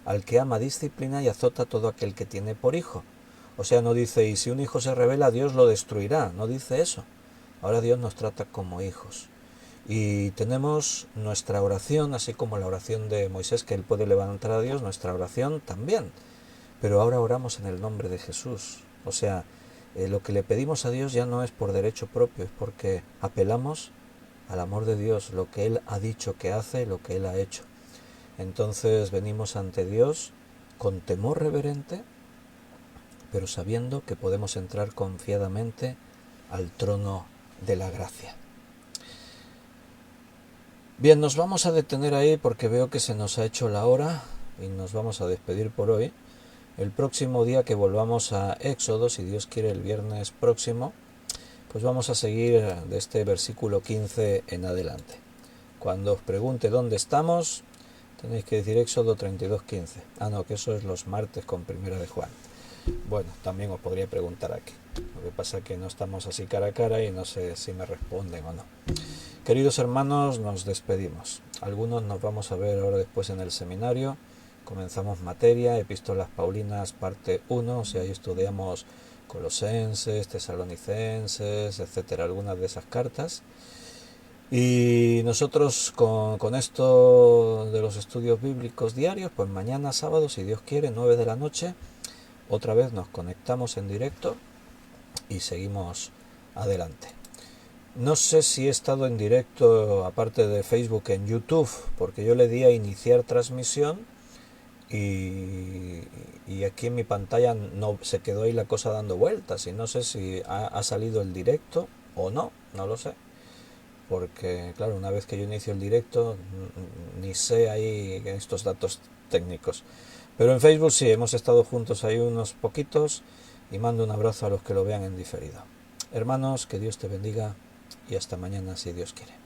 al que ama disciplina y azota a todo aquel que tiene por hijo. O sea, no dice, y si un hijo se rebela, Dios lo destruirá. No dice eso. Ahora Dios nos trata como hijos. Y tenemos nuestra oración, así como la oración de Moisés, que él puede levantar a Dios, nuestra oración también. Pero ahora oramos en el nombre de Jesús. O sea, lo que le pedimos a Dios ya no es por derecho propio, es porque apelamos al amor de Dios, lo que Él ha dicho que hace, lo que Él ha hecho. Entonces venimos ante Dios con temor reverente, pero sabiendo que podemos entrar confiadamente al trono de la gracia. Bien, nos vamos a detener ahí porque veo que se nos ha hecho la hora y nos vamos a despedir por hoy. El próximo día que volvamos a Éxodo, si Dios quiere el viernes próximo, pues vamos a seguir de este versículo 15 en adelante. Cuando os pregunte dónde estamos, tenéis que decir Éxodo 32:15. Ah, no, que eso es los martes con Primera de Juan. Bueno, también os podría preguntar aquí. Lo que pasa es que no estamos así cara a cara y no sé si me responden o no. Queridos hermanos, nos despedimos. Algunos nos vamos a ver ahora después en el seminario. Comenzamos materia, epístolas paulinas, parte 1, o sea, ahí estudiamos Colosenses, Tesalonicenses, etcétera, algunas de esas cartas. Y nosotros con esto de los estudios bíblicos diarios, pues mañana sábado, si Dios quiere, 9 de la noche, otra vez nos conectamos en directo y seguimos adelante. No sé si he estado en directo, aparte de Facebook, en YouTube, porque yo le di a iniciar transmisión y aquí en mi pantalla no se quedó ahí la cosa dando vueltas y no sé si ha salido el directo o no, no lo sé. Porque claro, una vez que yo inicio el directo, ni sé ahí estos datos técnicos. Pero en Facebook sí, hemos estado juntos ahí unos poquitos y mando un abrazo a los que lo vean en diferido. Hermanos, que Dios te bendiga y hasta mañana si Dios quiere.